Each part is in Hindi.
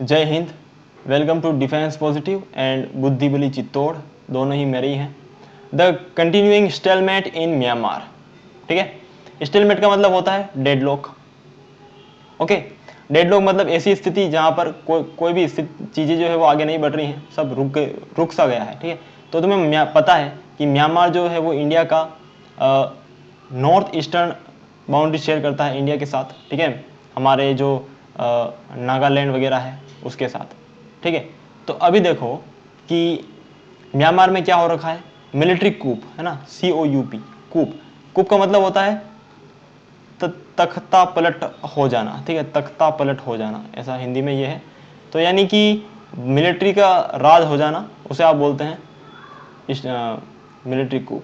जय हिंद। Welcome to Defence Positive and बुद्धि बली चित्तौड़, दोनों ही मेरे ही हैं। The continuing stalemate in Myanmar. ठीक है, स्टेलमेट का मतलब होता है डेडलॉक। ओके, डेडलॉक मतलब ऐसी स्थिति जहां पर कोई भी चीजें जो है वो आगे नहीं बढ़ रही हैं, सब रुक सा गया है। ठीक है, तो तुम्हें पता है कि म्यांमार जो है वो इंडिया का नॉर्थ ईस्टर्न बाउंड्री शेयर करता है इंडिया के साथ। ठीक है, हमारे जो नागालैंड वगैरह है उसके साथ। ठीक है, तो अभी देखो कि म्यांमार में क्या हो रखा है, मिलिट्री कूप है ना, COUP, कूप। कूप का मतलब होता है तख्ता पलट हो जाना। ठीक है, तख्ता पलट हो जाना, ऐसा हिंदी में ये है। तो यानी कि मिलिट्री का राज हो जाना, उसे आप बोलते हैं military coop.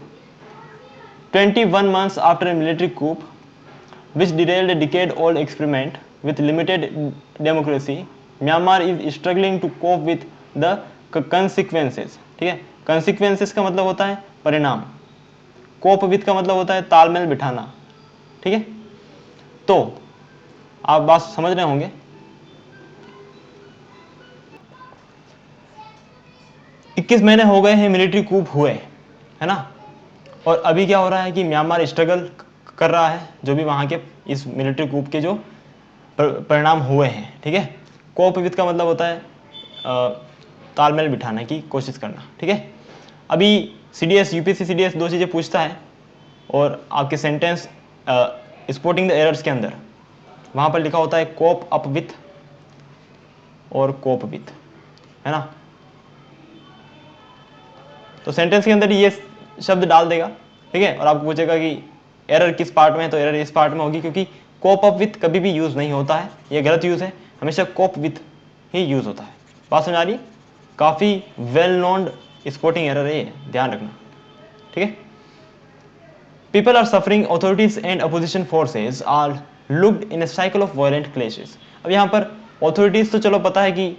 21 months after a military coup which derailed a decade-old experiment with limited democracy, Myanmar is struggling to cope with the consequences. ठीक है, consequences का मतलब होता है परिणाम, cope with का मतलब होता है तालमेल बिठाना। ठीक है, तो आप बात समझ रहे होंगे। 21 महीने हो गए हैं मिलिट्री कूप हुए, है ना। और अभी क्या हो रहा है कि म्यांमार स्ट्रगल कर रहा है, जो भी वहां के इस मिलिट्री कूप के जो परिणाम हुए हैं। ठीक है, कोप विद का मतलब होता है तालमेल बिठाने की कोशिश करना। ठीक है, अभी CDS UPSC CDS दो चीज़ें पूछता है, और आपके सेंटेंस स्पॉटिंग द एरर्स के अंदर वहां पर लिखा होता है कोप अप विथ और कोप विथ, है ना। तो सेंटेंस के अंदर ये शब्द डाल देगा। ठीक है, और आपको पूछेगा कि एरर किस पार्ट में है, तो एरर इस पार्ट में होगी, क्योंकि कोप अप विथ कभी भी यूज नहीं होता है, ये गलत यूज है, हमेशा कोप विथ ही यूज होता है। बात समझ आ रही, काफी वेल नोन स्पोर्टिंग एरर है ये, ध्यान रखना। ठीक है, people are suffering, authorities and opposition forces are locked in a cycle of violent clashes. अब यहाँ पर ऑथोरिटीज तो चलो पता है कि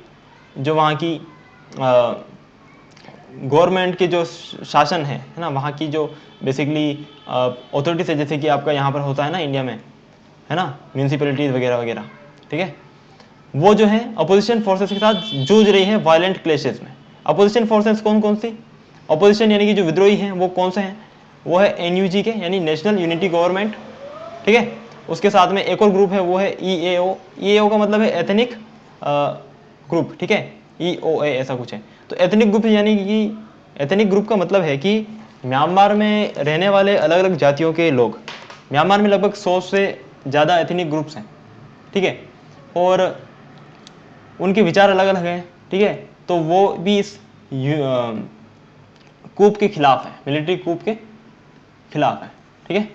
जो वहाँ की गवर्नमेंट के जो शासन है ना, वहाँ की जो बेसिकली ऑथोरिटीज है, जैसे कि आपका यहाँ पर होता है ना इंडिया में, है ना, म्यूनसिपैलिटीज वगैरह वगैरह। ठीक है, वो जो है अपोजिशन फोर्सेस के साथ जूझ रही है वायलेंट क्लेशेस में। अपोजिशन फोर्सेस कौन कौन सी, अपोजिशन यानी कि जो विद्रोही हैं वो कौन से हैं, वो है NUG के, यानी नेशनल यूनिटी गवर्नमेंट। ठीक है, उसके साथ में एक और ग्रुप है, वो है EAO का मतलब है एथनिक ग्रुप। ठीक है, EOA ऐसा कुछ है। तो एथनिक ग्रुप यानी कि एथनिक ग्रुप का मतलब है कि म्यांमार में रहने वाले अलग अलग जातियों के लोग, म्यांमार में लगभग 100 से ज़्यादा एथनिक ग्रुप्स हैं। ठीक है, और उनके विचार अलग अलग हैं। ठीक है, तो वो भी इस कूप के खिलाफ है, मिलिट्री कूप के खिलाफ है। ठीक है,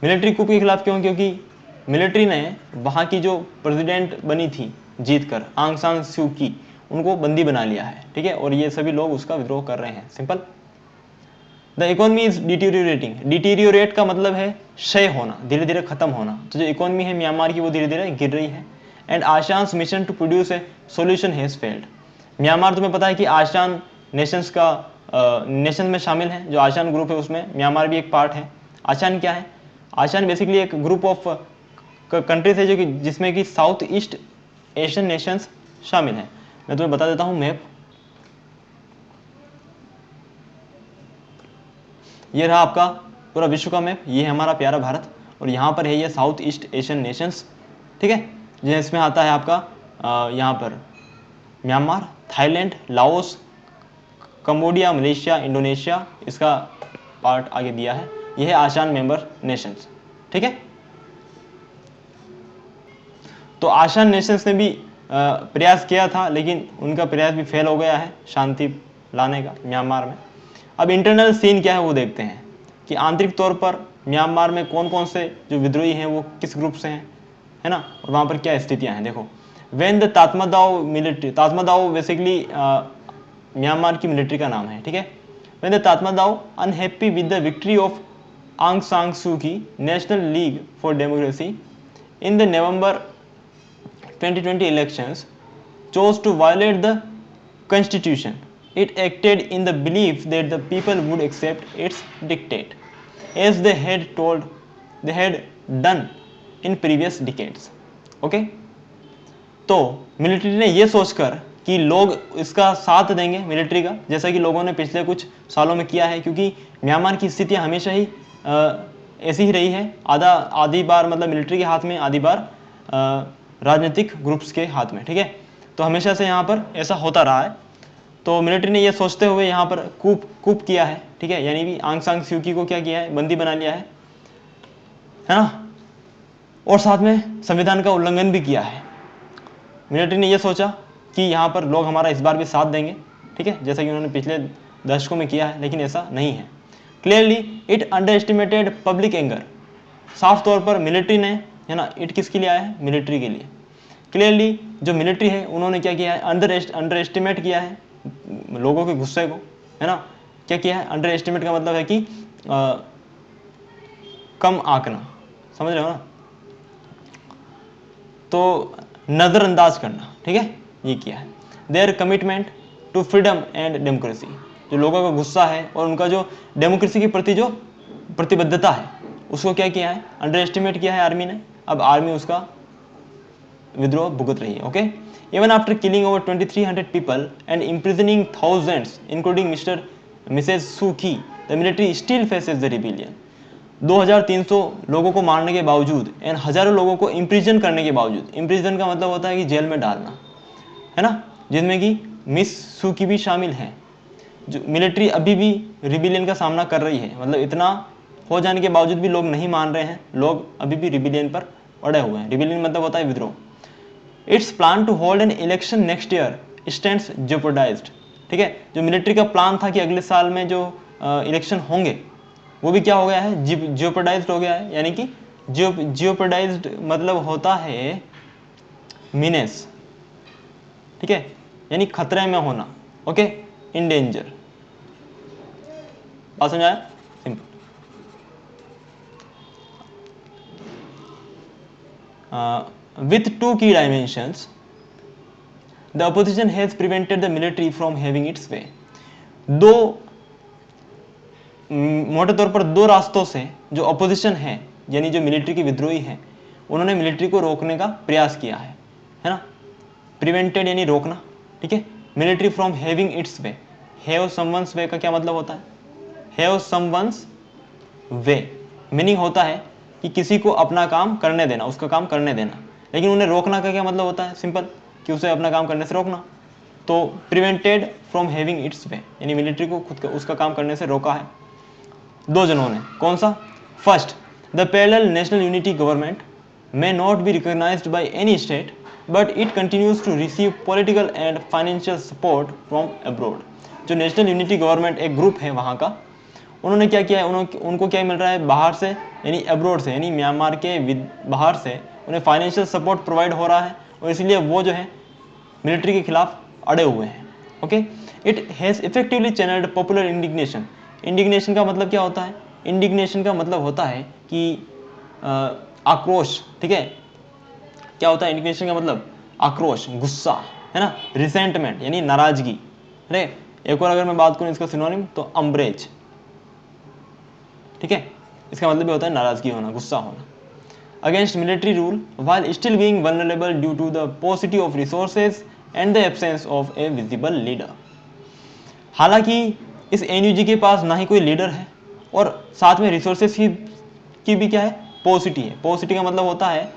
मिलिट्री कूप के खिलाफ क्यों, क्योंकि मिलिट्री ने वहाँ की जो प्रेसिडेंट बनी थी जीत कर, आंग सान सू की, उनको बंदी बना लिया है। ठीक है, और ये सभी लोग उसका विद्रोह कर रहे हैं। Simple. The economy is deteriorating. Deteriorate का मतलब है क्षय होना, धीरे धीरे खत्म होना। तो जो इकोनॉमी है म्यांमार की वो धीरे धीरे गिर रही है। And ASEAN's mission to produce a solution has failed. Myanmar, तुम्हें पता है कि आशान नेशंस का नेशन में शामिल है, जो आशान ग्रुप है उसमें म्यांमार भी एक पार्ट है। आशान क्या है, आशान बेसिकली एक ग्रुप ऑफ कंट्रीज है जो कि जिसमें कि साउथ ईस्ट एशियन नेशंस शामिल हैं। मैं तुम्हें बता देता हूँ मैप, ये रहा आपका पूरा विश्व का मैप, ये है हमारा प्यारा भारत, और यहाँ पर है ये साउथ ईस्ट एशियन नेशंस। ठीक है, जिसमें आता है आपका यहाँ पर Myanmar, Thailand, Laos, Cambodia, Malaysia, Indonesia, इसका पार्ट आगे दिया है। यह है आसियान मेंबर नेशंस। ठीक है, तो आसियान नेशंस ने भी प्रयास किया था, लेकिन उनका प्रयास भी फेल हो गया है शांति लाने का म्यांमार में। अब इंटरनल सीन क्या है वो देखते हैं कि आंतरिक तौर पर म्यांमार में कौन कौन से जो विद्रोही हैं वो किस ग्रुप से हैं, है ना, और वहाँ पर क्या स्थितियाँ हैं। देखो, when the Tatmadaw military, Tatmadaw basically Myanmar की मिलिट्री का नाम है। ठीक है, when the Tatmadaw unhappy with the victory of Aung San Suu Kyi national league for democracy in the November 2020 elections chose to violate the constitution. It acted in the belief that the people would accept its dictate, as they had done in previous decades. Okay? तो मिलिट्री ने ये सोचकर कि लोग इसका साथ देंगे मिलिट्री का, जैसा कि लोगों ने पिछले कुछ सालों में किया है, क्योंकि म्यांमार की स्थितियां हमेशा ही ऐसी ही रही है, आधी बार मतलब मिलिट्री के हाथ में, आधी बार राजनीतिक ग्रुप्स के हाथ में, ठीक है। तो हमेशा से यहाँ पर ऐसा होता रहा है। तो मिलिट्री ने ये सोचते हुए यहाँ पर कूप किया है, ठीक है, यानी कि आंग सांग स्यू की को क्या किया है, बंदी बना लिया है ना, और साथ में संविधान का उल्लंघन भी किया है। मिलिट्री ने यह सोचा कि यहाँ पर लोग हमारा इस बार भी साथ देंगे, ठीक है, जैसा कि उन्होंने पिछले दशकों में किया है, लेकिन ऐसा नहीं है। Clearly it under estimated public anger, साफ तौर पर मिलिट्री ने, है ना, इट किसके लिए आया है, मिलिट्री के लिए। क्लियरली जो मिलिट्री है उन्होंने क्या किया है, अंडर एस्टिमेट किया है लोगों के गुस्से को, है ना। क्या किया है, अंडर एस्टिमेट का मतलब है कि कम आंकना, समझ रहे हो ना, तो नजरअंदाज करना, ठीक है, ये किया है। Their commitment to freedom and democracy, जो लोगों का गुस्सा है और उनका जो डेमोक्रेसी के प्रति जो प्रतिबद्धता है उसको क्या किया है, अंडर एस्टिमेट किया है आर्मी ने। अब आर्मी उसका विद्रोह भुगत रही है। Okay, even after killing over 2300 people and imprisoning thousands including Mrs Suu Kyi, the military still faces the rebellion. 2300 लोगों को मारने के बावजूद एंड हजारों लोगों को इम्प्रिजन करने के बावजूद, इम्प्रिजन का मतलब होता है कि जेल में डालना, है ना, जिनमें कि मिस सू की भी शामिल है, जो मिलिट्री अभी भी रिबेलियन का सामना कर रही है। मतलब इतना हो जाने के बावजूद भी लोग नहीं मान रहे हैं, लोग अभी भी रिबेलियन पर अड़े हुए हैं। रिबेलियन मतलब होता है विद्रोह। Its plan to hold an election next year stands jeopardized, ठीक है, जो मिलिट्री का प्लान था कि अगले साल में जो इलेक्शन होंगे वो भी क्या हो गया है, जियोपर्डाइज्ड हो गया है। यानी कि जियोपर्डाइज्ड मतलब होता है मीनेस, ठीक है, यानी खतरे में होना। ओके, इन डेंजर, बात समझ आया, simple. With two key dimensions, the opposition has prevented the military from having its way. दो मोटे तौर पर दो रास्तों से जो अपोजिशन है, यानी जो मिलिट्री की विद्रोही है, उन्होंने मिलिट्री को रोकने का प्रयास किया है ना। प्रिवेंटेड यानी रोकना, ठीक है, military from having its way. Have someone's way का क्या मतलब होता है, हैव समवंस वे मीनिंग होता है कि किसी को अपना काम करने देना, उसका काम करने देना। लेकिन उन्हें रोकना का क्या मतलब होता है, सिंपल, कि उसे अपना काम करने से रोकना। तो प्रिवेंटेड फ्रॉम हैविंग इट्स वे यानी मिलिट्री को खुद उसका काम करने से रोका है दो जनों ने। कौन सा, first, the parallel national unity government may not be recognized by any state but it continues to receive political and financial support from abroad। जो नेशनल यूनिटी गवर्नमेंट एक ग्रुप है वहाँ का, उन्होंने क्या किया है, उनको क्या मिल रहा है बाहर से, यानी अब्रोड से, यानी म्यांमार के बाहर से उन्हें फाइनेंशियल सपोर्ट प्रोवाइड हो रहा है, और इसलिए वो जो है मिलिट्री के खिलाफ अड़े हुए हैं। Okay, it has effectively channelled popular indignation. Indignation का मतलब क्या होता है, इंडिग्नेशन का मतलब होता है कि आक्रोश, ठीक है, क्या होता है इंडिग्नेशन का मतलब, आक्रोश, गुस्सा, है ना, रिसेंटमेंट यानी नाराजगी। अरे एक और अगर मैं बात करूं इसका सिनोनिम, तो अम्ब्रेज, ठीक है, इसका मतलब भी होता है नाराजगी होना, गुस्सा होना। Against military rule while still being vulnerable due to the paucity of resources and the absence of a visible leader. हालांकि इस एनयूजी के पास ना ही कोई लीडर है और साथ में रिसोर्सेज की भी क्या है, पॉसिटी है। पॉसिटी का मतलब होता है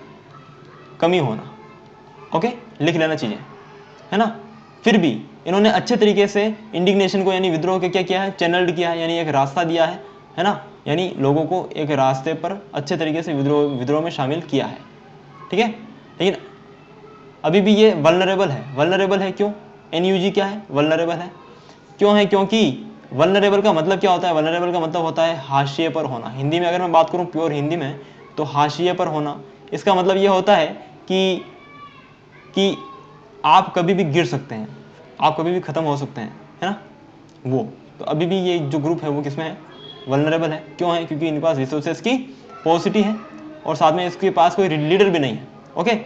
कमी होना। ओके, लिख लेना चीजें, है ना। फिर भी इन्होंने अच्छे तरीके से इंडिग्नेशन को यानी विद्रोह के क्या किया है, चैनल्ड किया है, यानी एक रास्ता दिया है ना, यानी लोगों को एक रास्ते पर अच्छे तरीके से विद्रोह में शामिल किया है, ठीक है। लेकिन अभी भी ये वल्नरेबल है। वल्नरेबल है क्यों, एनयूजी क्या है, वल्नरेबल है क्यों है, क्योंकि वल्नरेबल का मतलब क्या होता है, वल्नरेबल का मतलब होता है हाशिए पर होना। हिंदी में अगर मैं बात करूं प्योर हिंदी में, तो हाशिए पर होना, इसका मतलब ये होता है कि आप कभी भी गिर सकते हैं, आप कभी भी खत्म हो सकते हैं, है ना, वो। तो अभी भी ये जो ग्रुप है वो किसमें है, वल्नरेबल है। क्यों है, क्योंकि इनके पास रिसोर्सेज की पॉसिटी है और साथ में इसके पास कोई लीडर भी नहीं है। ओके,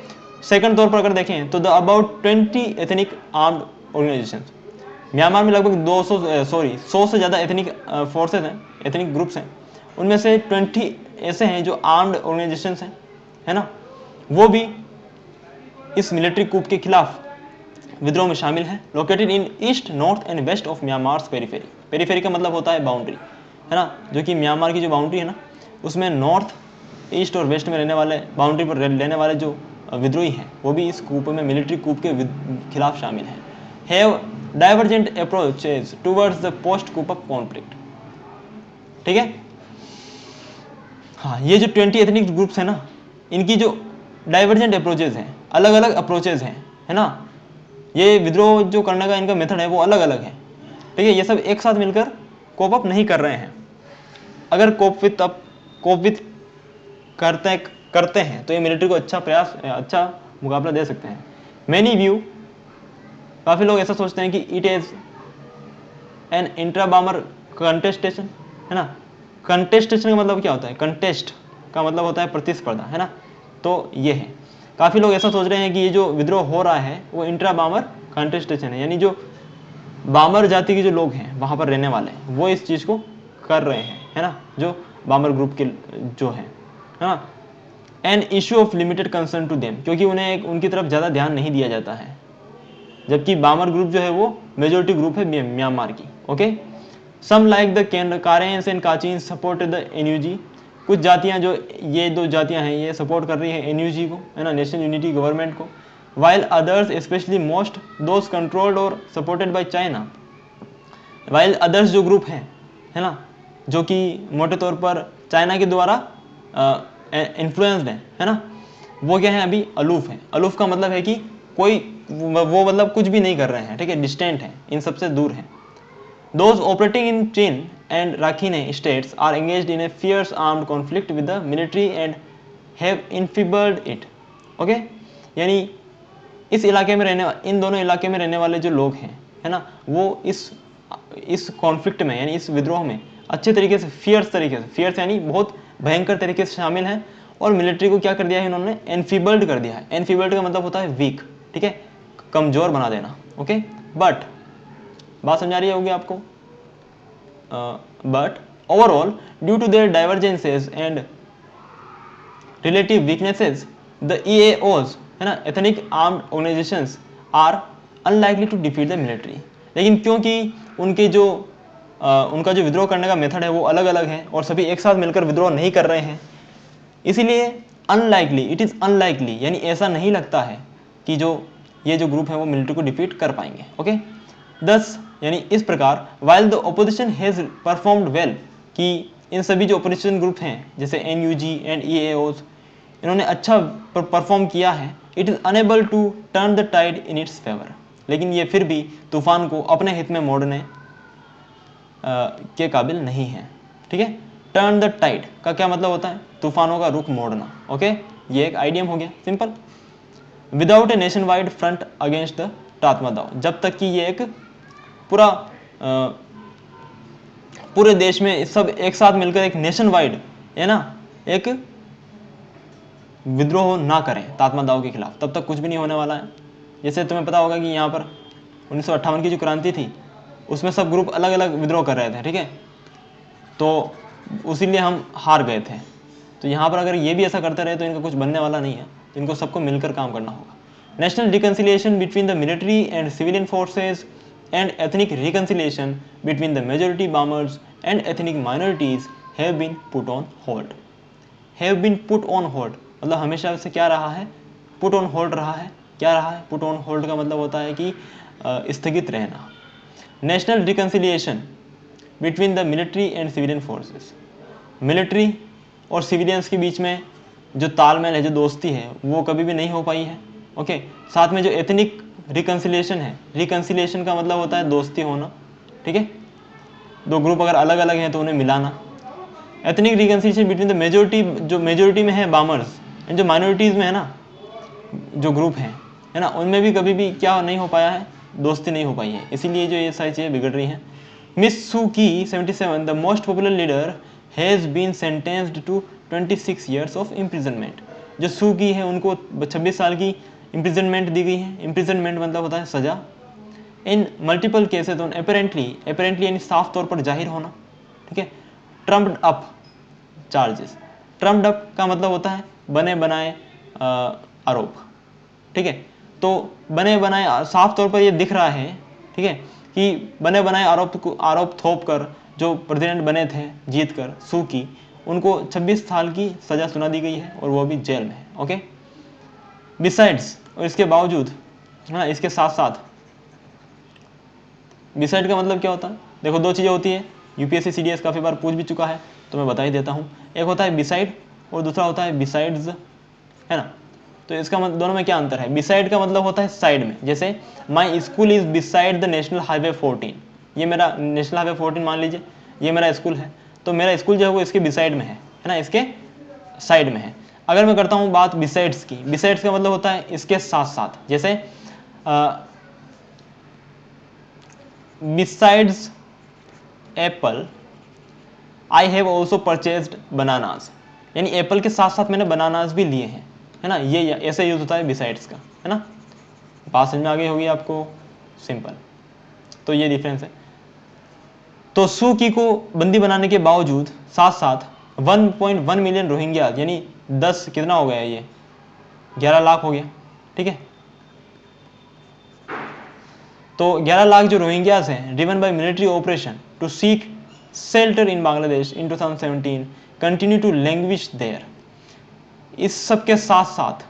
सेकंड तौर पर अगर देखें तो the about 20 ethnic armed organisation, Myanmar में लगभग 100 से ज़्यादा एथनिक फोर्सेज हैं, एथनिक ग्रुप्स हैं। उनमें से 20 ऐसे हैं जो आर्म्ड ऑर्गेनाइजेशंस हैं, है ना, वो भी इस मिलिट्री कूप के खिलाफ विद्रोह में शामिल है। Located in east, north and west of Myanmar's periphery. Periphery का मतलब होता है बाउंड्री, है ना, जो कि म्यांमार की जो बाउंड्री है ना, उसमें नॉर्थ, ईस्ट और वेस्ट में रहने वाले, बाउंड्री पर रहने वाले जो विद्रोही हैं वो भी इस कूप में, मिलिट्री कूप के खिलाफ शामिल हैं। Have divergent approaches towards the post coup conflict. ठीक है, हाँ, ये जो 20 एथनिक ग्रुप्स हैं ना, इनकी जो डाइवर्जेंट अप्रोचेज हैं, अलग अलग अप्रोचेज हैं, है ना, ये विद्रोह जो करने का इनका मेथड है वो अलग अलग है। ठीक है, ये सब एक साथ मिलकर कोप अप नहीं कर रहे हैं। अगर कोप विथ करते हैं तो ये मिलिट्री को अच्छा मुकाबला दे सकते हैं। मैनी व्यू, काफ़ी लोग ऐसा सोचते हैं कि it is an intra बामर contestation, है ना। कंटेस्टेशन का मतलब क्या होता है? कंटेस्ट का मतलब होता है प्रतिस्पर्धा, है ना। तो ये है, काफ़ी लोग ऐसा सोच रहे हैं कि ये जो विद्रोह हो रहा है वो इंट्रा बामर कंटेस्टेशन है, यानी जो बामर जाति के जो लोग हैं वहाँ पर रहने वाले हैं वो इस चीज़ को कर रहे हैं, है ना, जो बामर ग्रुप के जो है ना। An issue of limited concern to them, क्योंकि उन्हें उनकी तरफ ज़्यादा ध्यान नहीं दिया जाता है, जबकि बामर ग्रुप जो है वो मेजोरिटी ग्रुप है म्यांमार की। Okay, some like the Karens and Kachin support the NUG. कुछ जातियां, जो ये दो जातियां हैं, ये सपोर्ट कर रही है एनयूजी को, है ना, नेशनल यूनिटी गवर्नमेंट को। While others, especially most those controlled और supported by China, while others जो ग्रुप हैं, है ना, जो कि मोटे तौर पर चाइना के द्वारा इन्फ्लुएंस्ड है ना, वो क्या है, अभी अलूफ है। अलूफ का मतलब है कि कोई वो मतलब कुछ भी नहीं कर रहे हैं, ठीक है, डिस्टेंट है, इन सबसे दूर है। Those operating in Chin and Rakhine states are engaged in a fierce armed conflict with the military and have enfeebled it. Okay? यानी इस इलाके में इन दोनों इलाके में रहने वाले जो लोग हैं, है ना, वो इस कॉन्फ्लिक्ट में, यानी इस विद्रोह में अच्छे तरीके से, फियर्स यानी बहुत भयंकर तरीके से शामिल हैं, और मिलिट्री को क्या कर दिया है इन्होंने? एनफीबल्ड कर दिया है। एनफीबल्ड का मतलब होता है वीक, ठीक है, कमजोर बना देना। ओके, बट बात समझ आ रही होगी आपको? But overall, due to their divergences and relative weaknesses, the EAOs, है ना, ethnic armed organisations, are unlikely to defeat the military. लेकिन क्योंकि उनका जो विद्रोह करने का मेथड है वो अलग अलग है और सभी एक साथ मिलकर विद्रोह नहीं कर रहे हैं, इसीलिए अनलाइकली, इट इज़ अनलाइकली, यानी ऐसा नहीं लगता है कि ये जो ग्रुप है वो मिलिट्री को डिफीट कर पाएंगे। ओके, दस, यानी इस प्रकार, while the opposition has performed well, कि इन सभी जो ओपोजिशन ग्रुप हैं जैसे NUG एंड EAOs, इन्होंने अच्छा परफॉर्म किया है, it is unable to turn the tide in its favour, लेकिन ये फिर भी तूफान को अपने हित में मोड़ने के काबिल नहीं है। ठीक है, टर्न द टाइड का क्या मतलब होता है? तूफानों का रुख मोड़ना। ओके, ये एक आइडियम हो गया, simple. Without a nationwide front against the Tatmadaw, जब तक कि ये एक पूरे देश में सब एक साथ मिलकर एक नेशन वाइड, है ना, एक विद्रोह ना करें तात्मा दाव के खिलाफ, तब तक कुछ भी नहीं होने वाला है। जैसे तुम्हें पता होगा कि यहाँ पर 1958 की जो क्रांति थी उसमें सब ग्रुप अलग अलग विद्रोह कर रहे थे, ठीक है, तो उसीलिए हम हार गए थे। तो यहाँ पर अगर ये भी ऐसा करते रहे तो इनका कुछ बनने वाला नहीं है, तो इनको सबको मिलकर काम करना होगा। National reconciliation between the military and civilian forces and ethnic reconciliation between the majority Burmans and ethnic minorities have been put on hold. Have been put on hold मतलब हमेशा से क्या रहा है? Put on hold रहा है। क्या रहा है? Put on hold का मतलब होता है कि स्थगित रहना। National reconciliation between the military and civilian forces. Military और civilians के बीच में जो तालमेल है, जो दोस्ती है, वो कभी भी नहीं हो पाई है। ओके, साथ में जो एथनिक रिकन्सिलिएशन है, रिकन्सिलिएशन का मतलब होता है दोस्ती होना, ठीक है, दो ग्रुप अगर अलग अलग हैं तो उन्हें मिलाना। Ethnic reconciliation between the majority, जो मेजोरिटी में है बामर्स, एंड जो माइनॉरिटीज़ में है ना, जो ग्रुप हैं, है ना, उनमें भी कभी भी क्या नहीं हो पाया है? दोस्ती नहीं हो पाई है, इसीलिए जो ये सारी चीज़ें बिगड़ रही हैं। Miss Suu Kyi 77, the most popular leader, has been sentenced to 26 years of imprisonment. जो सू की है उनको 26 साल की इम्प्रिजनमेंट दी गई है। इम्प्रिजनमेंट मतलब होता है सजा। इन मल्टीपल केसेज ऑन अपेरेंटली यानी साफ तौर पर जाहिर होना, ठीक है, trumped up charges. Trumped up का मतलब होता है बने बनाए आरोप, ठीक है। तो बने बनाए साफ तौर पर ये दिख रहा है, ठीक है, कि बने बनाए आरोप थोप कर जो प्रेसिडेंट बने थे जीत कर सू की, उनको 26 साल की सजा सुना दी गई है और वो भी जेल में है। ओके, बिसाइड्स, और इसके बावजूद, हाँ, इसके साथ साथ, बिसाइड का मतलब क्या होता है? देखो, दो चीज़ें होती है, यूपीएससी सीडीएस काफ़ी बार पूछ भी चुका है तो मैं बता ही देता हूँ। एक होता है बिसाइड और दूसरा होता है बिसाइड्स, है ना। तो इसका मतलब दोनों में क्या अंतर है? बिसाइड का मतलब होता है साइड में, जैसे my school is beside the national highway 14, ये मेरा नेशनल हाईवे 14 मान लीजिए, ये मेरा स्कूल है, तो मेरा स्कूल जो है वो इसके बिसाइड में है ना, इसके साइड में है। अगर मैं करता हूँ बात बिसाइड्स की, बिसाइड्स का मतलब होता है इसके साथ साथ, जैसे besides Apple I have also purchased bananas, यानी एप्पल के साथ साथ मैंने बनानास भी लिए हैं, है ना। ये ऐसे यूज होता है बिसाइड्स का, है ना। बात समझ में आ गई होगी आपको, सिंपल। तो ये डिफरेंस है। तो सू की को बंदी बनाने के बावजूद साथ साथ 1.1 मिलियन रोहिंग्या, यानी 10 कितना हो गया, ये 11 लाख हो गया, ठीक है। तो 11 लाख जो रोहिंग्यास हैं driven by military operation to seek shelter in Bangladesh in 2017 continue to languish there. इस सब के साथ साथ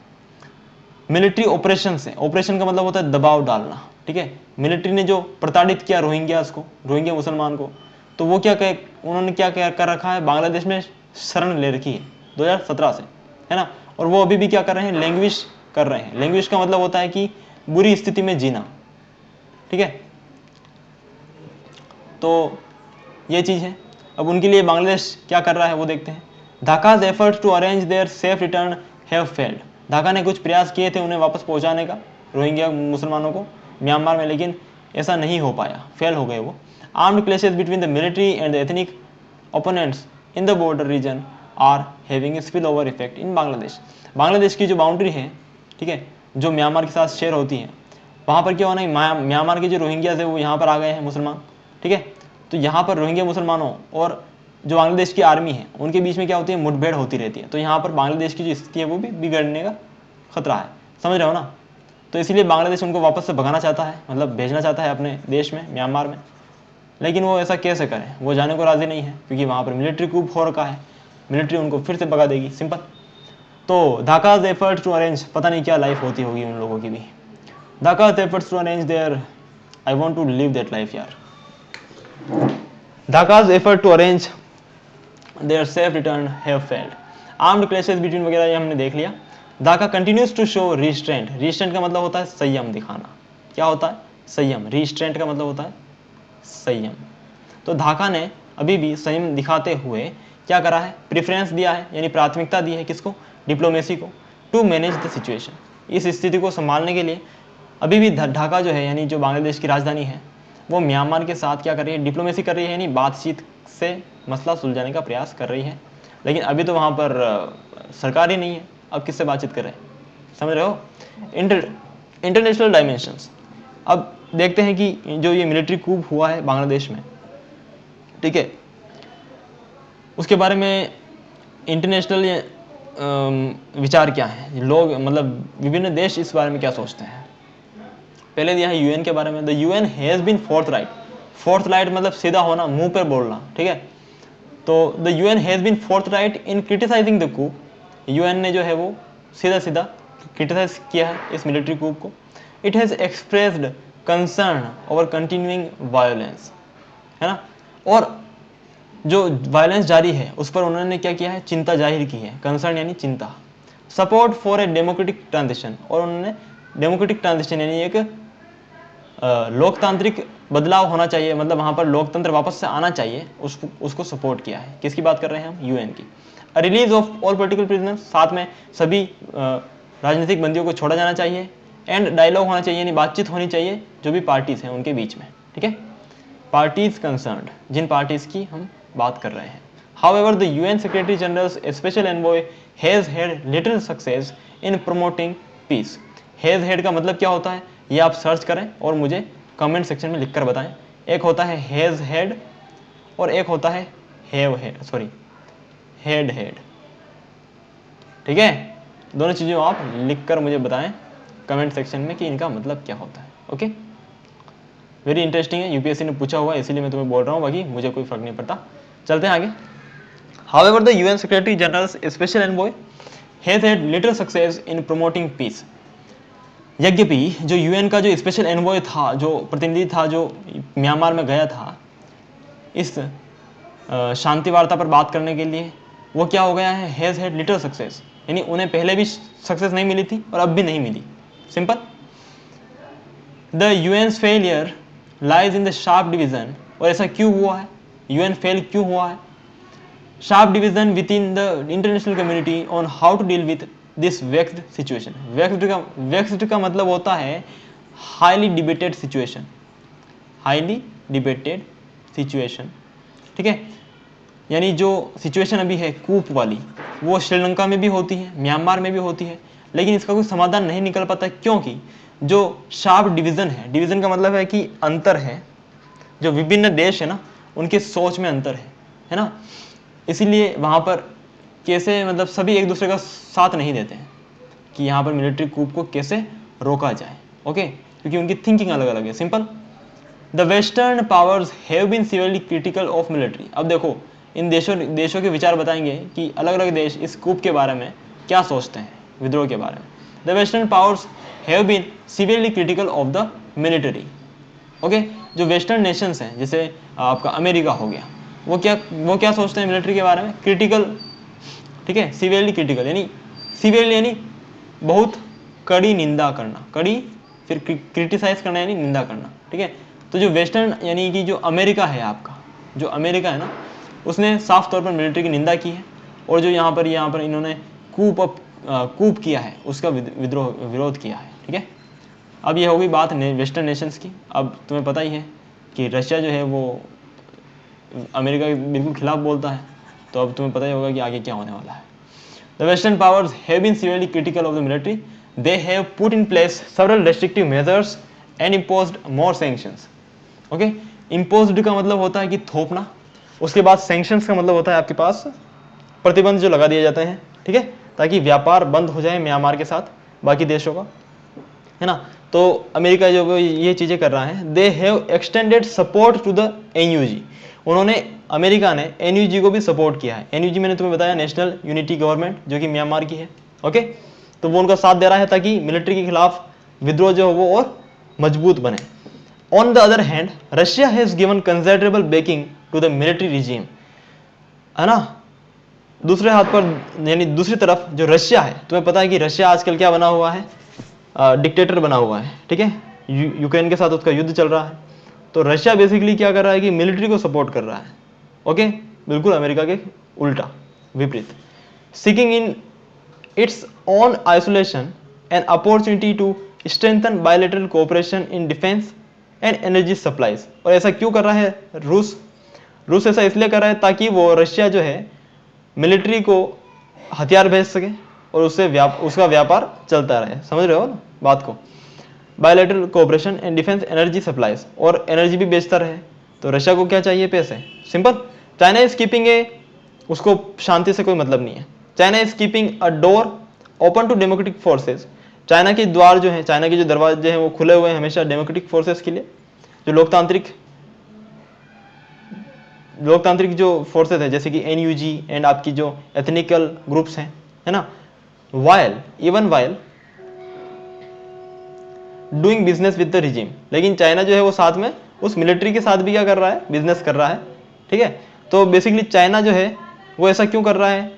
मिलिट्री ऑपरेशन से, ऑपरेशन का मतलब होता है दबाव डालना, ठीक है। मिलिट्री ने जो प्रताड़ित किया रोहिंग्यास को, रोहिंग्या मुसलमान को, तो वो उन्होंने क्या कर रखा है, बांग्लादेश में शरण ले रखी है 2017 से, है ना। और वो अभी भी क्या कर रहे हैं, लैंग्विश कर रहे हैं। लैंग्विश का मतलब होता है कि बुरी स्थिति में जीना, ठीक है। तो ये चीज़ है। अब उनके लिए बांग्लादेश क्या कर रहा है वो देखते हैं। Dhaka's efforts to arrange their safe return have failed. Dhaka ने कुछ प्रयास किए थे उन्हें वापस पहुंचाने का, रोहिंग्या मुसलमानों को म्यांमार में, लेकिन ऐसा नहीं हो पाया, फेल हो गए वो। Armed clashes between the military and the ethnic opponents in the border region are having spill over effect in Bangladesh. Bangladesh की जो बाउंड्री है, ठीक है, जो म्यांमार के साथ शेयर होती है, वहाँ पर क्या होना है, म्यांमार के जो रोहिंग्यास है वो यहाँ पर आ गए हैं मुसलमान, ठीक है। तो यहाँ पर रोहिंग्या मुसलमानों और जो बांग्लादेश की आर्मी है उनके बीच में क्या होती है, मुठभेड़ होती रहती है। तो यहाँ पर बांग्लादेश की जो स्थिति है वो भी बिगड़ने का खतरा है, समझ रहे हो ना। तो इसीलिए बांग्लादेश उनको वापस से भगाना चाहता है, मतलब भेजना चाहता है अपने देश में, म्यांमार में। लेकिन वो ऐसा कैसे करें, वो जाने को राजी नहीं है, क्योंकि वहाँ पर मिलिट्री कूप हो रखा है, मिलिट्री उनको फिर से भगा देगी, सिंपल। तो ढाकाज एफर्ट टू अरेंज, पता नहीं क्या लाइफ होती होगी उन लोगों की भी। Dhaka's efforts to arrange their, I want to live that life यार। Dhaka's effort to arrange their safe return have failed. Armed clashes between वगैरह ये हमने देख लिया। Dhaka continues to show restraint. Restraint का मतलब होता है संयम दिखाना। क्या होता है? संयम। Restraint का मतलब होता है संयम। तो ढाका ने अभी भी संयम दिखाते हुए क्या करा है, प्रेफरेंस दिया है, यानी प्राथमिकता दी है किसको, डिप्लोमेसी को, टू मैनेज द सिचुएशन, इस स्थिति को संभालने के लिए। अभी भी ढाका जो है, यानी जो बांग्लादेश की राजधानी है, वो म्यांमार के साथ क्या कर रही है, डिप्लोमेसी कर रही है, यानी बातचीत से मसला सुलझाने का प्रयास कर रही है। लेकिन अभी तो वहाँ पर सरकार ही नहीं है, अब किससे बातचीत कर रहे हैं, समझ रहे हो। इंटरनेशनल डायमेंशंस, अब देखते हैं कि जो ये मिलिट्री कूप हुआ है बांग्लादेश में, ठीक है, उसके बारे में इंटरनेशनल विचार क्या है, लोग मतलब विभिन्न देश इस बारे में क्या सोचते हैं। पहले दिया है यूएन के बारे में। The UN has been forthright, forthright मतलब सीधा होना, मुंह पर बोलना, ठीक है। तो the UN has been forthright in criticising the coup, UN ने जो है वो सीधा सीधा क्रिटिसाइज किया है इस मिलिट्री कूप को। It has expressed concern over continuing violence, है ना। और जो वायलेंस जारी है उस पर उन्होंने क्या किया है, चिंता जाहिर की है, कंसर्न यानी चिंता। Support for a democratic transition, और उन्होंने डेमोक्रेटिक ट्रांजिशन यानी एक लोकतांत्रिक बदलाव होना चाहिए, मतलब वहाँ पर लोकतंत्र वापस से आना चाहिए, उसको सपोर्ट किया है। किसकी बात कर रहे हैं हम, यूएन की। Release of all political prisoners, साथ में सभी राजनीतिक बंदियों को छोड़ा जाना चाहिए। एंड डायलॉग होना चाहिए, यानी बातचीत होनी चाहिए जो भी पार्टीज हैं उनके बीच में, ठीक है। पार्टीज कंसर्न्ड, जिन पार्टीज की हम बात कर रहे हैं। However, the UN Secretary General's special envoy has had little success in promoting peace. Has had का मतलब क्या होता है, ये आप सर्च करें और मुझे कमेंट सेक्शन में लिखकर बताएं। एक होता है has had और एक होता है have had, सॉरी had, ठीक है। दोनों चीज़ों आप लिखकर मुझे बताएं कमेंट सेक्शन में कि इनका मतलब क्या होता है। ओके, वेरी इंटरेस्टिंग है, यूपीएससी ने पूछा हुआ है इसीलिए मैं तुम्हें बोल रहा हूँ, बाकी मुझे कोई फर्क नहीं पड़ता। चलते हैं आगे। However the UN secretary general's special envoy has had little success in promoting peace. यद्यपि जो यूएन का जो स्पेशल एनवॉय था, जो प्रतिनिधि था, जो म्यांमार में गया था इस शांति वार्ता पर बात करने के लिए, वो क्या हो गया है, हैज़ हैड लिटिल सक्सेस, यानी उन्हें पहले भी सक्सेस नहीं मिली थी और अब भी नहीं मिली। Simple, the UN's failure lies in the sharp division. और ऐसा क्यों हुआ है, यूएन फेल क्यों हुआ है? Sharp division within the international community on how to deal with this vexed situation. Vexed का मतलब होता है highly debated situation, highly debated situation, ठीक है। यानी जो सिचुएशन अभी है कूप वाली, वो श्रीलंका में भी होती है, म्यांमार में भी होती है, लेकिन इसका कोई समाधान नहीं निकल पाता, क्योंकि जो शार्प डिवीजन है, डिवीजन का मतलब है कि अंतर है, जो विभिन्न देश है ना उनके सोच में अंतर है ना, इसीलिए वहाँ पर कैसे मतलब सभी एक दूसरे का साथ नहीं देते हैं कि यहाँ पर मिलिट्री कूप को कैसे रोका जाए। ओके, क्योंकि उनकी थिंकिंग अलग अलग है। Simple, the western powers have been severely critical of military. अब देखो, इन देशों के विचार बताएंगे कि अलग अलग देश इस कूप के बारे में क्या सोचते हैं, विद्रोह के बारे में। The western powers have been severely critical of the military. Okay, जो वेस्टर्न नेशंस हैं, जैसे आपका अमेरिका हो गया, वो क्या सोचते हैं मिलिट्री के बारे में? क्रिटिकल, ठीक है, सीवियरली क्रिटिकल, यानी सीवियरली यानी बहुत कड़ी निंदा करना, कड़ी फिर क्रिटिसाइज करना यानी निंदा करना, ठीक है। तो जो वेस्टर्न यानी कि जो अमेरिका है आपका, जो अमेरिका है ना, उसने साफ तौर पर मिलिट्री की निंदा की है, और जो यहाँ पर इन्होंने कूप किया है उसका विरोध किया है, ठीक है। अब ये हो गई बात वेस्टर्न नेशंस की। अब तुम्हें पता ही है कि रशिया जो है वो अमेरिका के बिल्कुल खिलाफ बोलता है, तो अब तुम्हें पता ही होगा कि आगे क्या होने वाला है। The western powers have been severely critical of the military, they have put in place several restrictive measures and imposed more sanctions. Okay, imposed का मतलब होता है कि थोपना, उसके बाद सैंक्शंस का मतलब होता है आपके पास प्रतिबंध जो लगा दिए जाते हैं, ठीक है, ताकि व्यापार बंद हो जाए म्यांमार के साथ बाकी देशों का, है ना। तो अमेरिका जो ये चीज़ें कर रहा है, they have extended support to the NUG. उन्होंने, अमेरिका ने एनयूजी को भी सपोर्ट किया है। एनयूजी मैंने तुम्हें बताया नेशनल यूनिटी गवर्नमेंट, जो कि म्यांमार की है। ओके, तो वो उनका साथ दे रहा है ताकि मिलिट्री के खिलाफ विद्रोह जो है वो और मजबूत बने। On the other hand, Russia has given considerable backing to the military regime, है ना। दूसरे हाथ पर यानी दूसरी तरफ जो रशिया है, तुम्हें पता है कि रशिया आजकल क्या बना हुआ है, डिक्टेटर बना हुआ है, ठीक है। यूक्रेन के साथ उसका युद्ध चल रहा है, तो रशिया बेसिकली क्या कर रहा है कि मिलिट्री को सपोर्ट कर रहा है। ओके, बिल्कुल अमेरिका के उल्टा, विपरीत। Seeking in its own isolation an opportunity to strengthen bilateral cooperation in defence and energy supplies. और ऐसा क्यों कर रहा है रूस ऐसा इसलिए कर रहा है ताकि वो रशिया जो है मिलिट्री को हथियार भेज सके और उससे उसका व्यापार चलता रहे। समझ रहे हो ना बात को? Bilateral cooperation and defence energy supplies, और एनर्जी भी बेचता रहे। तो रशिया को क्या चाहिए? पैसे। सिंपल। चाइना इज कीपिंग उसको शांति से कोई मतलब नहीं है। China is keeping a door open to democratic forces. China के द्वार जो है, चाइना के जो दरवाजे हैं वो खुले हुए हैं हमेशा डेमोक्रेटिक फोर्सेस के लिए, जो लोकतांत्रिक जो फोर्सेस है, जैसे कि एनयूजी एंड आपकी जो एथनिकल ग्रुप्स हैं, है ना। Even while doing business with the regime, लेकिन चाइना जो है वो साथ में उस मिलिट्री के साथ भी क्या कर रहा है? बिजनेस कर रहा है, ठीक है। तो बेसिकली चाइना जो है वो ऐसा क्यों कर रहा है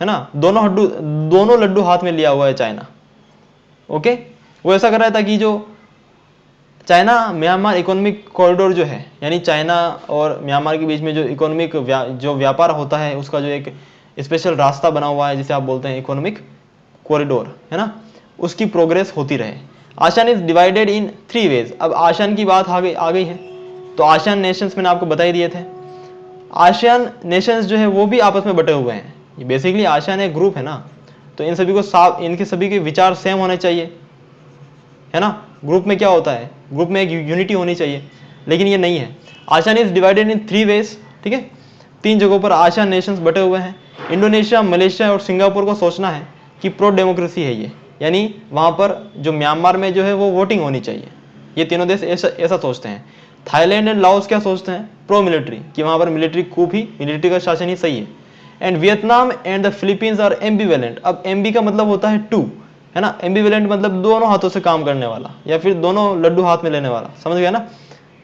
ना, दोनों लड्डू हाथ में लिया हुआ है चाइना। ओके, वो ऐसा कर रहा है ताकि जो चाइना म्यांमार इकोनॉमिक कॉरिडोर जो है, यानी चाइना और म्यांमार के बीच में जो इकोनॉमिक जो व्यापार होता है, उसका जो एक स्पेशल रास्ता बना हुआ है जिसे आप बोलते हैं इकोनॉमिक कॉरिडोर, है ना, उसकी प्रोग्रेस होती रहे। ASEAN is divided in 3 ways. अब आसियान की बात आ गई है, तो आसियान नेशंस मैंने आपको बता ही दिए थे। आसियान नेशंस जो है वो भी आपस में बटे हुए हैं। बेसिकली आसियान एक ग्रुप है ना, तो इनके सभी के विचार सेम होने चाहिए, है ना। ग्रुप में क्या होता है? ग्रुप में एक यूनिटी होनी चाहिए, लेकिन ये नहीं है। ASEAN is divided in 3 ways, ठीक है। 3 जगहों पर आसियान नेशंस बटे हुए हैं। इंडोनेशिया, मलेशिया और सिंगापुर को सोचना है कि प्रो डेमोक्रेसी है ये, यानी वहाँ पर जो म्यांमार में जो है वो वोटिंग होनी चाहिए। ये तीनों देश ऐसा सोचते हैं। थाईलैंड एंड लाओस क्या सोचते हैं? प्रो मिलिट्री, कि वहाँ पर मिलिट्री कूप ही, मिलिट्री का शासन ही सही है। And Vietnam and the Philippines are ambivalent. अब एमबी का मतलब होता है टू, है ना। एम्बिवेलेंट मतलब दोनों हाथों से काम करने वाला, या फिर दोनों लड्डू हाथ में लेने वाला, समझ गया ना।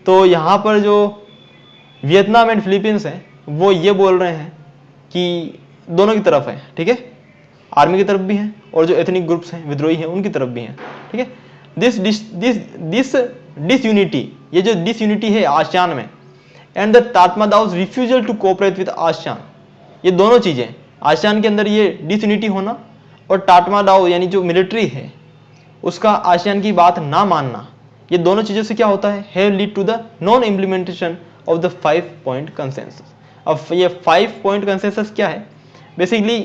तो यहाँ पर जो वियतनाम एंड फिलीपींस है वो ये बोल रहे हैं कि दोनों की तरफ है, ठीक है। आर्मी की तरफ भी है और जो एथनिक ग्रुप्स हैं, विद्रोही हैं, उनकी तरफ भी हैं, ठीक है। दिस डिसयूनिटी, ये जो डिसयूनिटी है आसियान में, and the Tatmadaw's refusal to cooperate with ASEAN, ये दोनों चीजें, आसियान के अंदर ये डिसयूनिटी होना और टाटमादाओ यानी जो मिलिट्री है उसका आसियान की बात ना मानना, ये दोनों चीजों से क्या होता है? Have lead to the non implementation of the 5 point consensus. अब ये 5 पॉइंट कंसेंसस क्या है? बेसिकली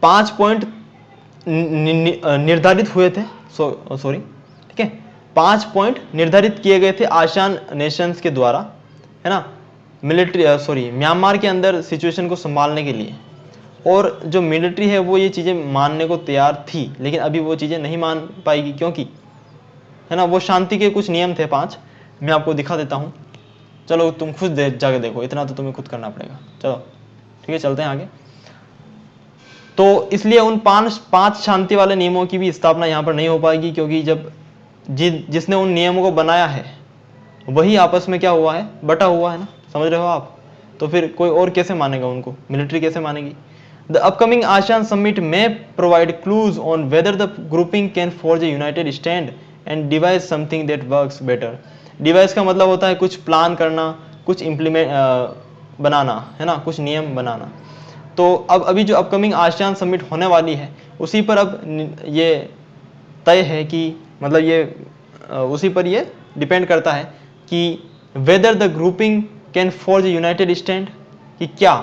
5 पॉइंट निर्धारित हुए थे, सॉरी, ठीक है, 5 पॉइंट निर्धारित किए गए थे आसियान नेशंस के द्वारा, है ना, मिलिट्री म्यांमार के अंदर सिचुएशन को संभालने के लिए। और जो मिलिट्री है वो ये चीज़ें मानने को तैयार थी, लेकिन अभी वो चीज़ें नहीं मान पाएगी, क्योंकि, है ना, वो शांति के कुछ नियम थे 5, मैं आपको दिखा देता हूँ। चलो तुम खुद जाके देखो, इतना तो तुम्हें खुद करना पड़ेगा। चलो ठीक है, चलते हैं आगे। तो इसलिए उन पांच शांति वाले नियमों की भी स्थापना यहाँ पर नहीं हो पाएगी, क्योंकि जब जिसने उन नियमों को बनाया है वही आपस में क्या हुआ है? बटा हुआ है ना, समझ रहे हो आप। तो फिर कोई और कैसे मानेगा उनको? मिलिट्री कैसे मानेगी? द अपकमिंग आसियान समिट में provide clues on whether the grouping can forge A United stand and device something that works better. Device का मतलब होता है कुछ प्लान करना, कुछ इम्प्लीमेंट बनाना, है ना, कुछ नियम बनाना। तो अब अभी जो अपकमिंग आसियान समिट होने वाली है उसी पर अब ये तय है कि, मतलब ये उसी पर ये डिपेंड करता है कि whether the grouping can forge United stand, कि क्या,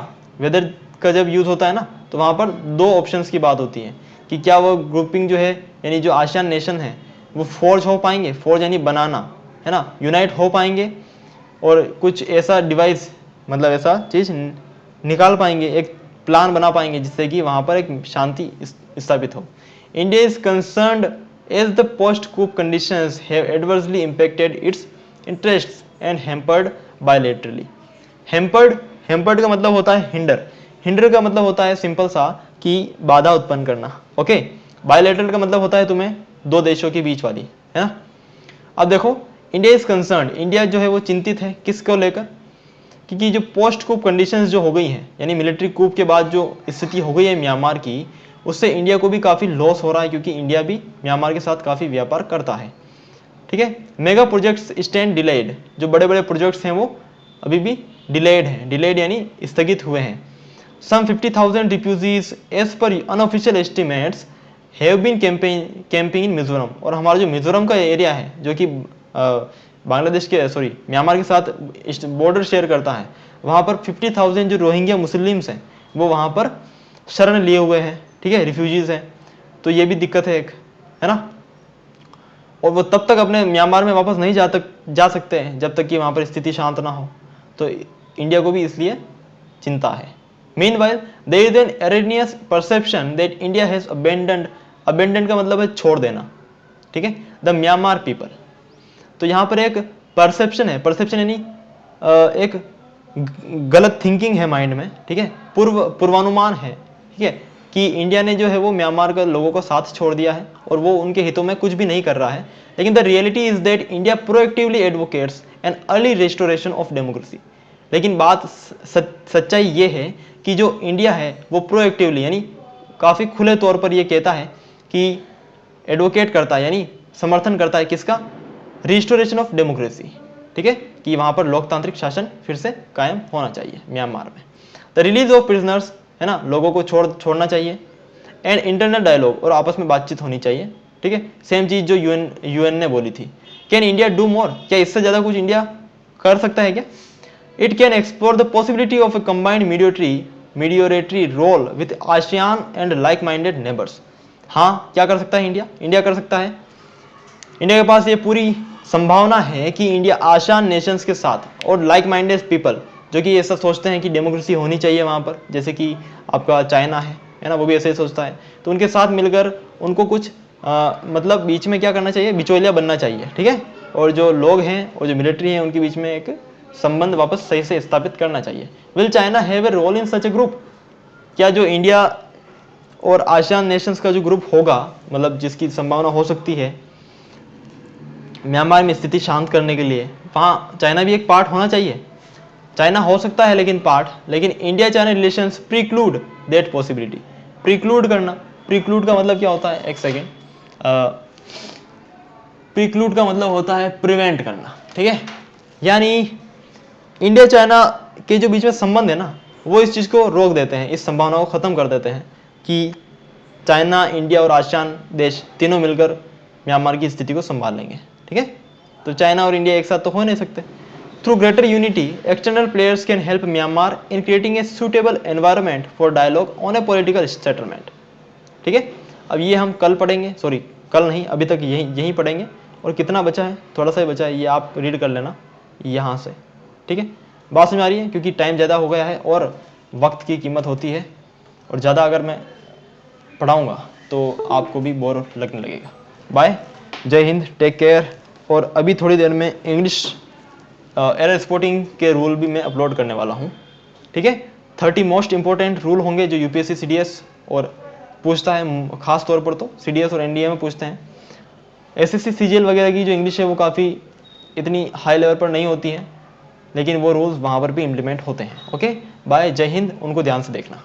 वेदर का जब यूज होता है ना तो वहाँ पर 2 ऑप्शंस की बात होती है कि क्या वो ग्रुपिंग जो है, यानी जो आसियान नेशन है, वो फोर्ज हो पाएंगे, फोर्ज यानी बनाना, है ना, यूनाइट हो पाएंगे और कुछ ऐसा डिवाइस, मतलब ऐसा चीज निकाल पाएंगे, एक प्लान बना पाएंगे जिससे कि वहाँ पर एक शांति स्थापित हो। India is concerned as the post coup conditions have adversely impacted its interests and hampered bilaterally. Hampered का मतलब होता है हिंडर, हिंडर का मतलब होता है सिंपल सा कि बाधा उत्पन्न करना, ओके। बायलैटरल का मतलब होता है तुम्हें 2 देशों के बीच वाली, है ना। अब देखो, इंडिया इज कंसर्न्ड, इंडिया जो है वो चिंतित है किसको लेकर? क्योंकि जो पोस्ट कूप कंडीशंस जो हो गई हैं, यानी मिलिट्री कूप के बाद जो स्थिति हो गई है म्यांमार की, उससे इंडिया को भी काफ़ी लॉस हो रहा है, क्योंकि इंडिया भी म्यांमार के साथ काफ़ी व्यापार करता है, ठीक है। मेगा प्रोजेक्ट्स स्टैंड डिलेड, जो बड़े बड़े प्रोजेक्ट्स हैं वो अभी भी डिलेड हैं, डिलेड यानी स्थगित हुए हैं। Some 50,000 refugees as per unofficial estimates have been camping in Mizoram. और हमारा जो मिजोरम का एरिया है, जो कि बांग्लादेश के, म्यांमार के साथ बॉर्डर शेयर करता है, वहाँ पर 50,000 जो रोहिंग्या मुस्लिम्स हैं वो वहाँ पर शरण लिए हुए हैं, ठीक है, रिफ्यूजीज हैं। तो ये भी दिक्कत है एक, है ना। और वो तब तक अपने म्यांमार में वापस नहीं जा सकते हैं जब तक कि वहाँ पर स्थिति शांत ना हो। तो इंडिया को भी इसलिए चिंता है। Meanwhile there is an erroneous perception that India has abandoned का मतलब है छोड़ देना, ठीक है, द म्यांमार पीपल। तो यहाँ पर एक परसेप्शन है, परसेप्शन यानी एक गलत थिंकिंग है माइंड में, ठीक है, पूर्वानुमान है, ठीक है, कि इंडिया ने जो है वो म्यांमार के लोगों को साथ छोड़ दिया है और वो उनके हितों में कुछ भी नहीं कर रहा है। लेकिन the reality is that India proactively advocates an early restoration of democracy. लेकिन बात सच्चाई ये है कि जो इंडिया है वो प्रोएक्टिवली यानी काफ़ी खुले तौर पर ये कहता है कि एडवोकेट करता है, यानी समर्थन करता है किसका? रिस्टोरेशन ऑफ डेमोक्रेसी, ठीक है, कि वहाँ पर लोकतांत्रिक शासन फिर से कायम होना चाहिए म्यांमार में। द रिलीज ऑफ प्रिजनर्स, है ना, लोगों को छोड़ना चाहिए। एंड इंटरनल डायलॉग, और आपस में बातचीत होनी चाहिए, ठीक है, सेम चीज़ जो यूएन ने बोली थी। कैन इंडिया डू मोर, क्या इससे ज़्यादा कुछ इंडिया कर सकता है क्या? It can explore the possibility of a combined mediatory role with ASEAN and like minded neighbours. हाँ, क्या कर सकता है इंडिया? इंडिया कर सकता है, इंडिया के पास ये पूरी संभावना है कि इंडिया आसियान नेशंस के साथ और लाइक माइंडेड पीपल जो कि ऐसा सोचते हैं कि डेमोक्रेसी होनी चाहिए वहाँ पर, जैसे कि आपका चाइना है, है ना, वो भी ऐसे ही सोचता है। तो उनके साथ मिलकर उनको कुछ मतलब बीच में क्या करना चाहिए, बिचौलिया बनना चाहिए, ठीक है। और जो लोग हैं और जो मिलिट्री हैं उनके बीच में एक संबंध वापस सही से स्थापित करना चाहिए। Will China have a role in such a group, क्या जो इंडिया और आसियान नेशंस का जो ग्रुप होगा, मतलब जिसकी संभावना हो सकती है म्यांमार में स्थिति शांत करने के लिए, वहाँ चाइना भी एक पार्ट होना चाहिए। चाइना हो सकता है लेकिन पार्ट, लेकिन India China relations प्रीक्लूड that possibility. प्रीक्लूड करना, प्रीक्लूड का मतलब क्या होता है, एक सेकेंड, प्रीक्लूड का मतलब होता है प्रिवेंट करना, ठीक है। यानी इंडिया चाइना के जो बीच में संबंध है ना, वो इस चीज़ को रोक देते हैं, इस संभावना को ख़त्म कर देते हैं कि चाइना, इंडिया और आसियान देश तीनों मिलकर म्यांमार की स्थिति को संभाल लेंगे, ठीक है। तो चाइना और इंडिया एक साथ तो हो नहीं सकते। Through greater unity external players can help Myanmar in creating a suitable environment for dialogue on a political settlement, ठीक है। अब ये हम कल पढ़ेंगे, सॉरी कल नहीं, अभी तक यही पढ़ेंगे। और कितना बचा है, थोड़ा सा ही बचा है, ये आप रीड कर लेना यहाँ से, ठीक है। बात समझ आ रही है, क्योंकि टाइम ज़्यादा हो गया है और वक्त की कीमत होती है, और ज़्यादा अगर मैं पढ़ाऊँगा तो आपको भी बोर लगने लगेगा। बाय, जय हिंद, टेक केयर। और अभी थोड़ी देर में इंग्लिश एरर स्पॉटिंग के रूल भी मैं अपलोड करने वाला हूँ, ठीक है। 30 मोस्ट इंपॉर्टेंट रूल होंगे जो यूपीएससी सीडीएस और पूछता है, खास तौर पर तो सीडीएस और एनडीए में पूछते हैं। एसएससी सीजीएल वगैरह की जो इंग्लिश है वो काफ़ी इतनी हाई लेवल पर नहीं होती है, लेकिन वो रूल्स वहाँ पर भी इम्प्लीमेंट होते हैं। ओके, बाय, जय हिंद, उनको ध्यान से देखना।